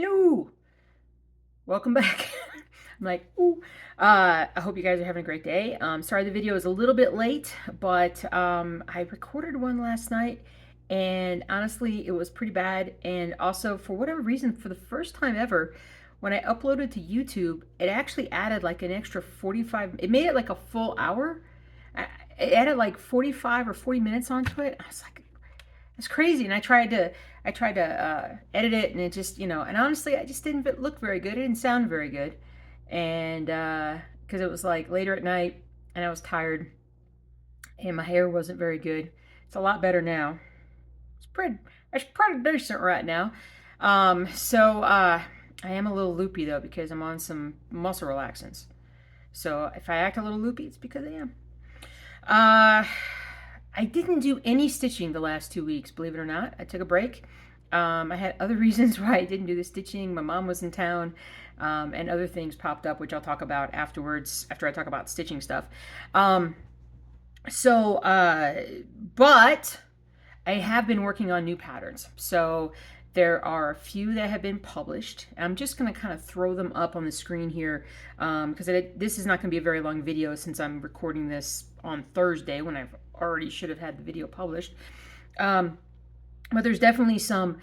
Hello, welcome back. I'm like, ooh. I hope you guys are having a great day. Sorry the video is a little bit late, but I recorded one last night and honestly it was pretty bad. And also for whatever reason, for the first time ever, when I uploaded to YouTube, it actually added like an extra 45, it made it like a full hour. It added like 45 or 40 minutes onto it. I was like, it's crazy. And I tried to edit it, and it just, and honestly, I just didn't look very good. It didn't sound very good, and because it was like later at night, and I was tired, and my hair wasn't very good. It's a lot better now. It's pretty decent right now. So I am a little loopy though because I'm on some muscle relaxants. So if I act a little loopy, it's because I am. Uh, I didn't do any stitching the last 2 weeks, believe it or not. I took a break. I had other reasons why I didn't do the stitching. My mom was in town, and other things popped up, which I'll talk about afterwards, after I talk about stitching stuff. Um, but I have been working on new patterns. So there are a few that have been published. I'm just going to kind of throw them up on the screen here because this is not going to be a very long video since I'm recording this on Thursday when I already should have had the video published. But there's definitely some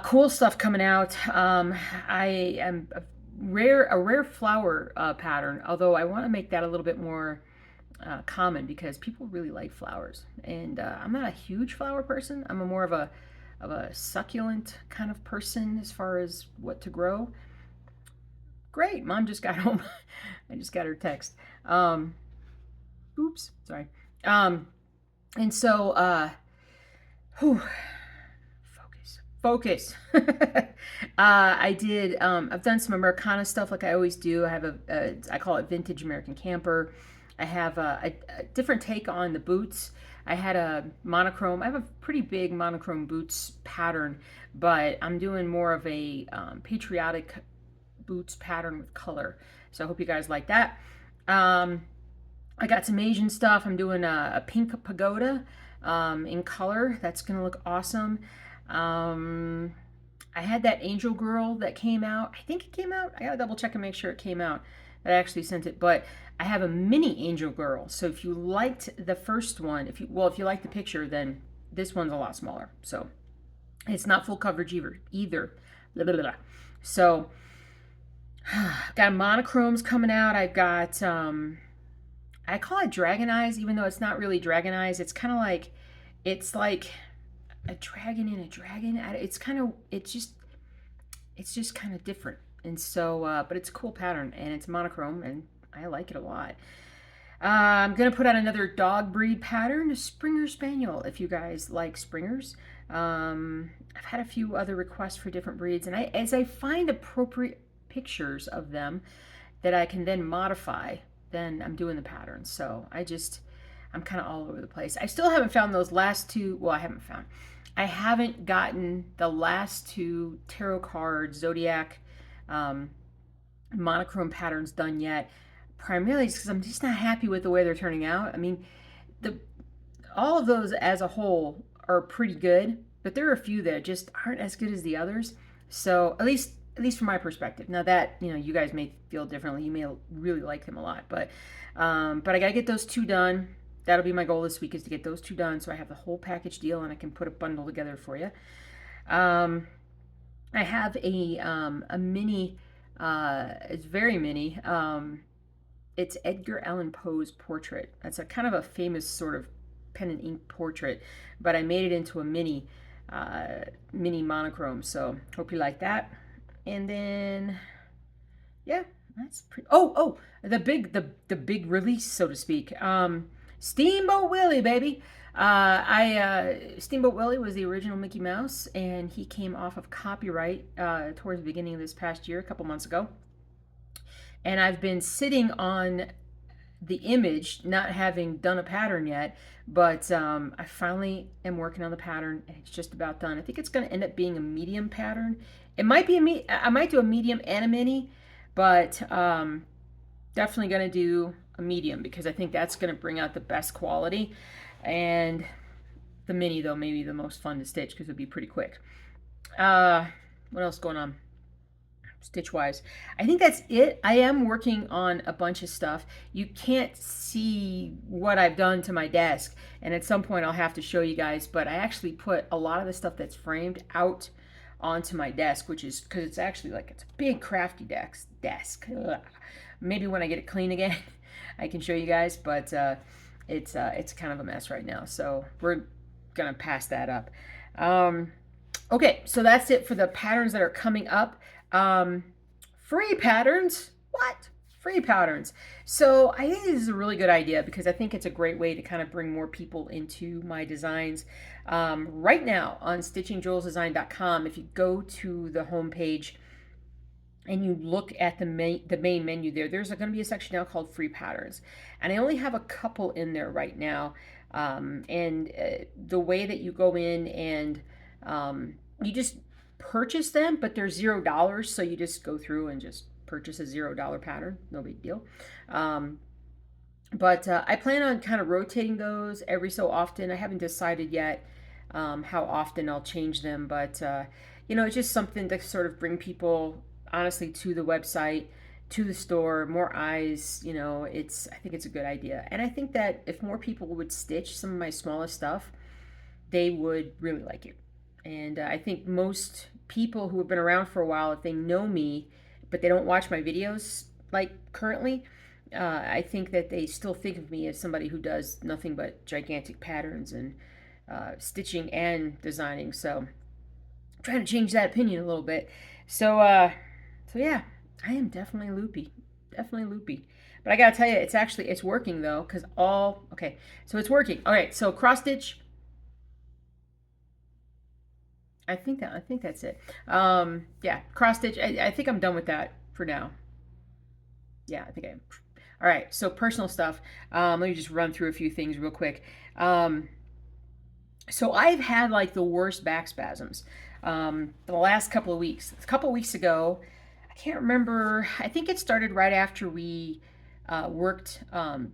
cool stuff coming out. I am a rare flower pattern, although I want to make that a little bit more common because people really like flowers, and I'm not a huge flower person. I'm more of a succulent kind of person as far as what to grow. Great, mom just got home. I just got her text. Oops, sorry. And so, whew, focus. I did. I've done some Americana stuff like I always do. I have I call it vintage American camper. I have a different take on the boots. I had a monochrome. I have a pretty big monochrome boots pattern, but I'm doing more of a patriotic boots pattern with color. So I hope you guys like that. I got some Asian stuff. I'm doing a pink pagoda in color. That's going to look awesome. I had that angel girl that came out. I think it came out. I gotta double check and make sure it came out. That I actually sent it, but I have a mini angel girl. So if you liked the first one, if you like the picture, then this one's a lot smaller. So it's not full coverage either. Blah, blah, blah. So got monochromes coming out. I've got I call it dragon eyes, even though it's not really dragon eyes. It's kind of like, it's like a dragon in a dragon. It's just kind of different. And so, but it's a cool pattern and it's monochrome and I like it a lot. I'm going to put out another dog breed pattern, a Springer Spaniel, if you guys like Springers. I've had a few other requests for different breeds, and as I find appropriate pictures of them that I can then modify, then I'm doing the pattern. So I'm kind of all over the place. I still haven't found those last two. Well, I haven't gotten the last two tarot card zodiac monochrome patterns done yet, primarily because I'm just not happy with the way they're turning out. I mean, all of those as a whole are pretty good, but there are a few that just aren't as good as the others. So at least from my perspective. Now that, you guys may feel differently. You may really like them a lot, but I gotta get those two done. That'll be my goal this week, is to get those two done so I have the whole package deal and I can put a bundle together for you. I have a mini, it's very mini. It's Edgar Allan Poe's portrait. That's a kind of a famous sort of pen and ink portrait, but I made it into a mini monochrome. So hope you like that. And then, yeah, that's pretty. Oh, the big release, so to speak. Steamboat Willie, baby. Steamboat Willie was the original Mickey Mouse, and he came off of copyright towards the beginning of this past year, a couple months ago. And I've been sitting on the image, not having done a pattern yet, but I finally am working on the pattern, and it's just about done. I think it's going to end up being a medium pattern. It might be I might do a medium and a mini, but definitely going to do a medium because I think that's going to bring out the best quality. And the mini, though, may be the most fun to stitch because it'll be pretty quick. What else going on? stitch wise. I think that's it. I am working on a bunch of stuff. You can't see what I've done to my desk, and at some point I'll have to show you guys, but I actually put a lot of the stuff that's framed out onto my desk, which is because it's actually like it's a big crafty desk. Ugh. Maybe when I get it clean again I can show you guys, but it's kind of a mess right now, so we're gonna pass that up. Okay, so that's it for the patterns that are coming up. Free patterns? What? Free patterns. So I think this is a really good idea because I think it's a great way to kind of bring more people into my designs. Right now on stitchingjoelsdesign.com, if you go to the homepage and you look at the main menu there, there's going to be a section now called free patterns. And I only have a couple in there right now. The way that you go in and you just purchase them, but they're $0. So you just go through and just purchase a $0 pattern. No big deal. But I plan on kind of rotating those every so often. I haven't decided yet how often I'll change them, but you know, it's just something to sort of bring people honestly to the website, to the store, more eyes. You know, I think it's a good idea. And I think that if more people would stitch some of my smallest stuff, they would really like it. And I think most people who have been around for a while, if they know me, but they don't watch my videos like currently, I think that they still think of me as somebody who does nothing but gigantic patterns and stitching and designing. So I'm trying to change that opinion a little bit. So yeah, I am definitely loopy. Definitely loopy. But I gotta tell you, it's working though, because okay, so it's working. All right, so cross stitch. I think that's it. Yeah, cross stitch. I think I'm done with that for now. Yeah, I think I am. All right, so personal stuff. Let me just run through a few things real quick. So I've had like the worst back spasms the last couple of weeks. A couple of weeks ago, I can't remember. I think it started right after we worked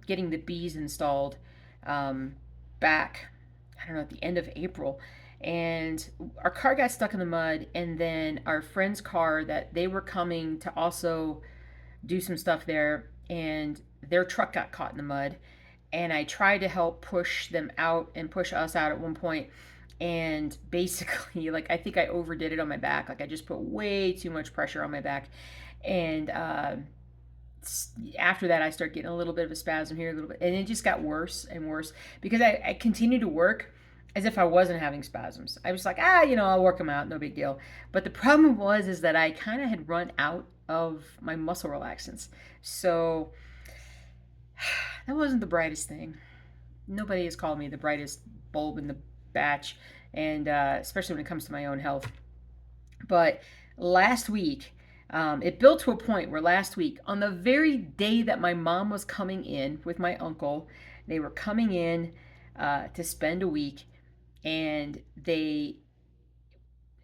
getting the bees installed back, I don't know, at the end of April. And our car got stuck in the mud, and then our friend's car that they were coming to also do some stuff there, and their truck got caught in the mud. And I tried to help push them out and push us out at one point, and basically, like, I think I overdid it on my back. Like, I just put way too much pressure on my back, and after that I started getting a little bit of a spasm here, a little bit, and it just got worse and worse because I continued to work as if I wasn't having spasms. I was like, you know, I'll work them out, no big deal. But the problem is that I kind of had run out of my muscle relaxants. So that wasn't the brightest thing. Nobody has called me the brightest bulb in the batch, and especially when it comes to my own health. But last week, it built to a point where last week, on the very day that my mom was coming in with my uncle, they were coming in to spend a week, and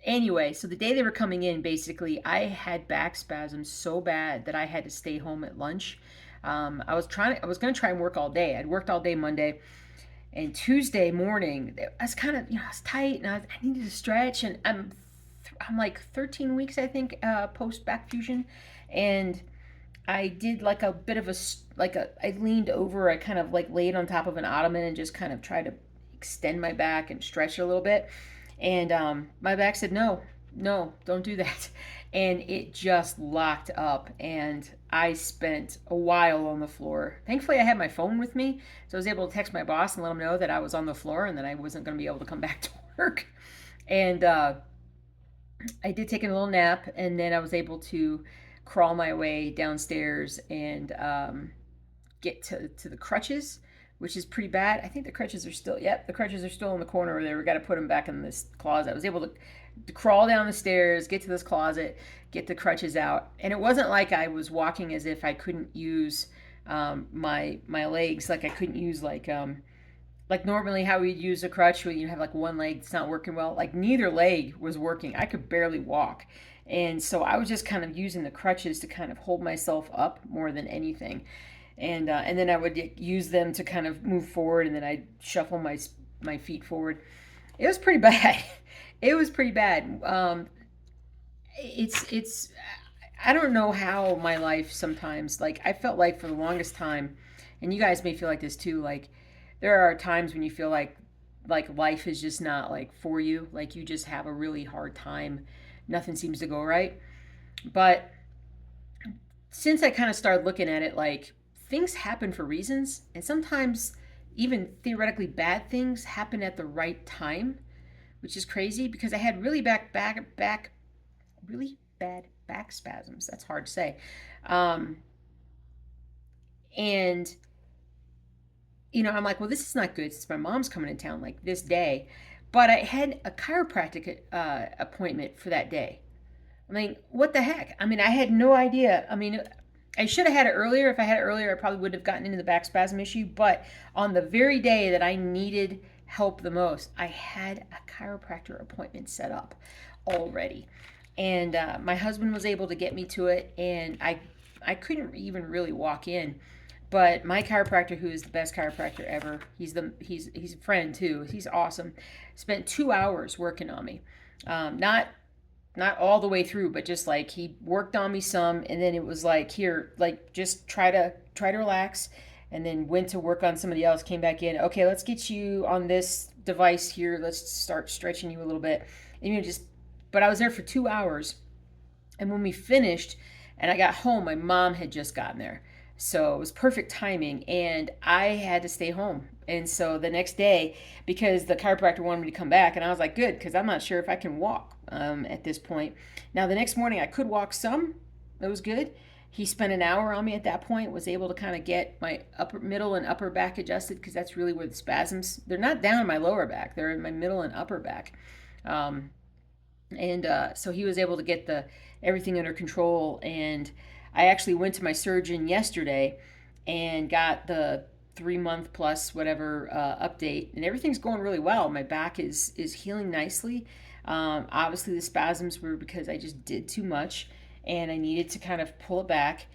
anyway, so the day they were coming in, basically, I had back spasms so bad that I had to stay home at lunch. I was going to try and work all day. I'd worked all day Monday, and Tuesday morning, I was kind of, you know, I was tight, and I needed to stretch, and I'm like 13 weeks, I think, post back fusion, and I did like a bit of I leaned over, I kind of like laid on top of an ottoman and just kind of tried to extend my back and stretch a little bit. And my back said, no, don't do that. And it just locked up, and I spent a while on the floor. Thankfully, I had my phone with me, so I was able to text my boss and let him know that I was on the floor and that I wasn't going to be able to come back to work. And I did take a little nap, and then I was able to crawl my way downstairs and get to the crutches, which is pretty bad. I think the crutches are still, the crutches are still in the corner over there. We got to put them back in this closet. I was able to crawl down the stairs, get to this closet, get the crutches out. And it wasn't like I was walking as if I couldn't use my legs. Like I couldn't use like normally how we'd use a crutch when you have like one leg that's not working well. Like neither leg was working. I could barely walk. And so I was just kind of using the crutches to kind of hold myself up more than anything. And then I would use them to kind of move forward, and then I'd shuffle my feet forward. It was pretty bad. It was pretty bad. I don't know how my life sometimes, like, I felt like for the longest time, and you guys may feel like this too, like, there are times when you feel like life is just not like for you, like you just have a really hard time. Nothing seems to go right. But since I kind of started looking at it like things happen for reasons, and sometimes even theoretically bad things happen at the right time, which is crazy because I had really bad back spasms. That's hard to say. Um, and I'm like, well, this is not good since my mom's coming in town like this day. But I had a chiropractic appointment for that day. I mean, what the heck? I mean, I had no idea. I mean, I should have had it earlier. If I had it earlier, I probably would have gotten into the back spasm issue. But on the very day that I needed help the most, I had a chiropractor appointment set up already. And my husband was able to get me to it, and I couldn't even really walk in. But my chiropractor, who is the best chiropractor ever, he's a friend too. He's awesome. Spent 2 hours working on me. Not all the way through, but just like he worked on me some, and then it was like, here, like just try to relax, and then went to work on somebody else. Came back in. Okay, let's get you on this device here. Let's start stretching you a little bit. And just, but I was there for 2 hours, and when we finished, and I got home, my mom had just gotten there. So it was perfect timing, and I had to stay home. And so the next day, because the chiropractor wanted me to come back, and I was like, good, because I'm not sure if I can walk at this point. Now, the next morning, I could walk some. That was good. He spent an hour on me at that point, was able to kind of get my upper, middle, and upper back adjusted because that's really where the spasms, they're not down in my lower back, they're in my middle and upper back. Um, and so he was able to get the everything under control. And I actually went to my surgeon yesterday and got the 3 month plus whatever update, and everything's going really well. My back is healing nicely. Obviously, the spasms were because I just did too much, and I needed to kind of pull it back.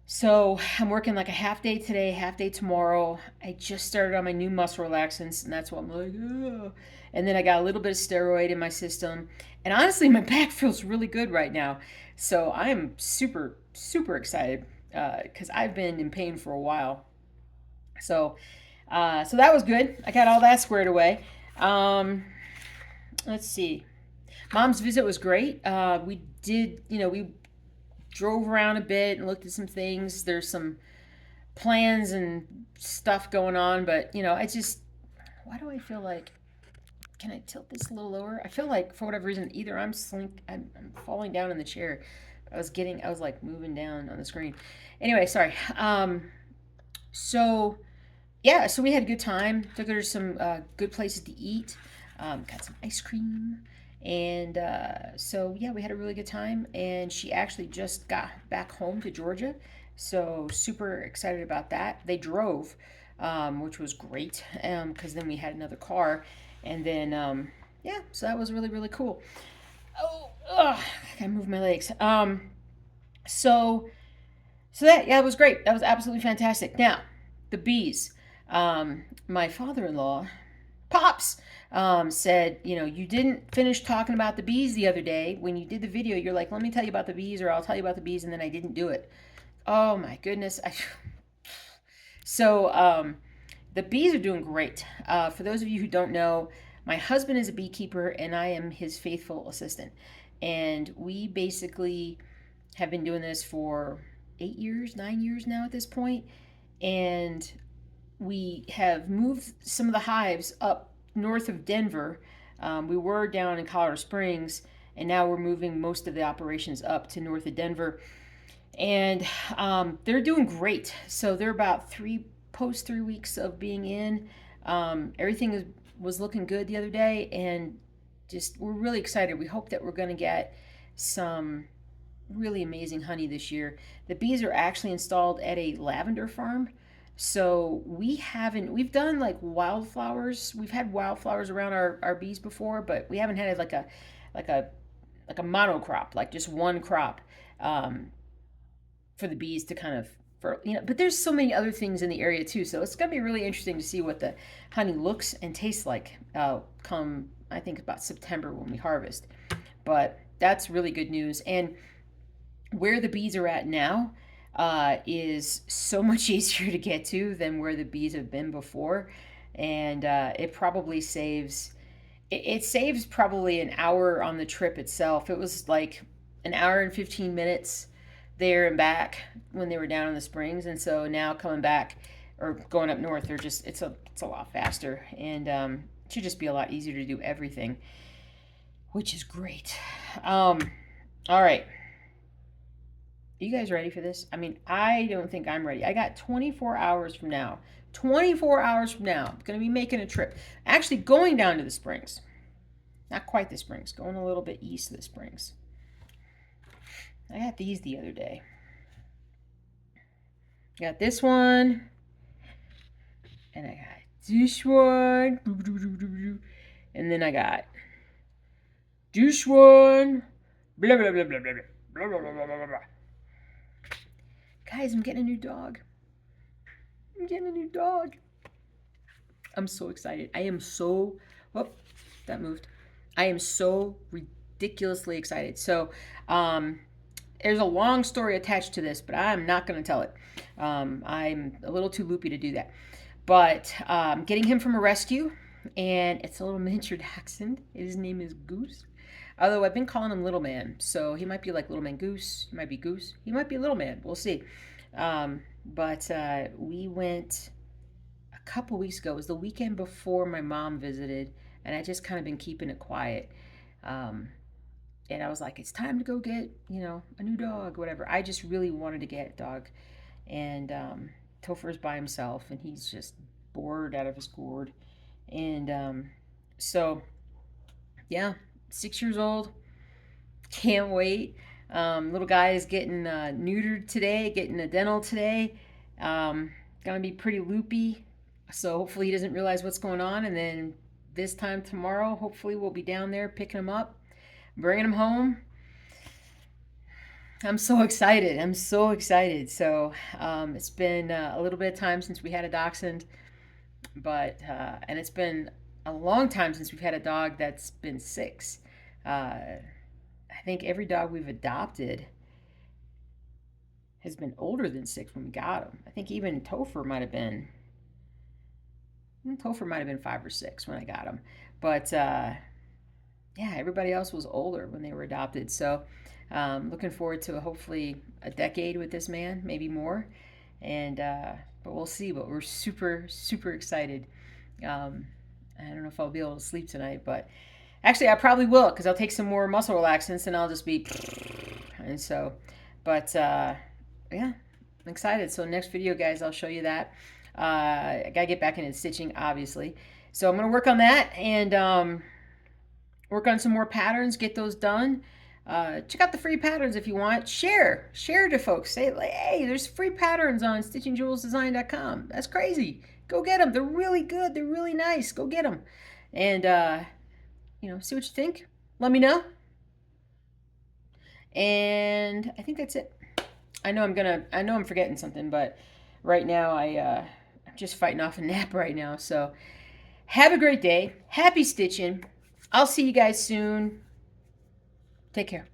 So I'm working like a half day today, half day tomorrow. I just started on my new muscle relaxants, and that's what I'm like, ugh. And then I got a little bit of steroid in my system. And honestly, my back feels really good right now. So I am super, super excited because I've been in pain for a while. So, so that was good. I got all that squared away. Let's see. Mom's visit was great. We did, we drove around a bit and looked at some things. There's some plans and stuff going on, but I just, why do I feel like, can I tilt this a little lower? I feel like for whatever reason, either I'm falling down in the chair. I was like moving down on the screen. Anyway, sorry. So yeah, so we had a good time. Took her to some good places to eat. Got some ice cream. And so, yeah, we had a really good time. And she actually just got back home to Georgia. So, super excited about that. They drove, which was great because then we had another car. And then, yeah, so that was really, really cool. Oh, ugh, I gotta move my legs. So, so that, yeah, it was great. That was absolutely fantastic. Now, the bees. My father-in-law, Pops, said, you didn't finish talking about the bees the other day. When you did the video, you're like, let me tell you about the bees, or I'll tell you about the bees, and then I didn't do it. Oh my goodness. So the bees are doing great. For those of you who don't know, my husband is a beekeeper, and I am his faithful assistant. And we basically have been doing this for 8 years, 9 years now at this point. And we have moved some of the hives up north of Denver. We were down in Colorado Springs, and now we're moving most of the operations up to north of Denver. And they're doing great. So they're about 3 weeks of being in. Everything was looking good the other day, and just we're really excited. We hope that we're going to get some really amazing honey this year. The bees are actually installed at a lavender farm. So we've done like wildflowers. We've had wildflowers around our bees before, but we haven't had like a monocrop, like just one crop for the bees to kind of, but there's so many other things in the area too. So it's going to be really interesting to see what the honey looks and tastes like come, I think, about September when we harvest. But that's really good news. And where the bees are at now is so much easier to get to than where the bees have been before. And it probably saves, it saves probably an hour on the trip itself. It was like an hour and 15 minutes there and back when they were down in the springs. And so now coming back or going up north, they're just, it's a lot faster. And it should just be a lot easier to do everything, which is great. All right. You guys ready for this? I mean, I don't think I'm ready. I got 24 hours from now. 24 hours from now, I'm going to be making a trip. Actually, going down to the springs. Not quite the springs, going a little bit east of the springs. I got these the other day. Got this one. And I got this one. And then I got this one. Blah, blah, blah, blah, blah, blah, blah, blah, blah, blah, blah. Guys, I'm getting a new dog. I'm getting a new dog. I'm so excited. I am so, oh, that moved. I am so ridiculously excited. So, there's a long story attached to this, but I'm not going to tell it. I'm a little too loopy to do that. But getting him from a rescue, and it's a little miniature dachshund. His name is Goose. Although I've been calling him Little Man, so he might be like Little Man Goose. He might be Goose. He might be Little Man. We'll see. But we went a couple weeks ago. It was the weekend before my mom visited, and I just kind of been keeping it quiet. Um, and I was like, it's time to go get, a new dog, whatever. I just really wanted to get a dog. And Topher's by himself, and he's just bored out of his gourd. And so, yeah, 6 years old. Can't wait. Little guy is getting neutered today, getting a dental today. Gonna be pretty loopy, so hopefully he doesn't realize what's going on. And then this time tomorrow, hopefully we'll be down there picking him up, bringing him home. I'm so excited. I'm so excited. So it's been a little bit of time since we had a dachshund, but and it's been a long time since we've had a dog that's been 6. I think every dog we've adopted has been older than 6 when we got him. I think even Topher might have been 5 or 6 when I got him. But yeah, everybody else was older when they were adopted. So looking forward to hopefully a decade with this man, maybe more. And but we'll see. But we're super, super excited. I don't know if I'll be able to sleep tonight, but actually I probably will, because I'll take some more muscle relaxants and I'll just be, and so, but yeah, I'm excited. So next video, guys, I'll show you that. I gotta get back into stitching, obviously. So I'm gonna work on that and work on some more patterns, get those done. Check out the free patterns if you want. Share to folks. Say, like, hey, there's free patterns on stitchingjewelsdesign.com. That's crazy. Go get them. They're really good. They're really nice. Go get them. And, see what you think. Let me know. And I think that's it. I know I'm forgetting something, but right now I'm just fighting off a nap right now. So have a great day. Happy stitching. I'll see you guys soon. Take care.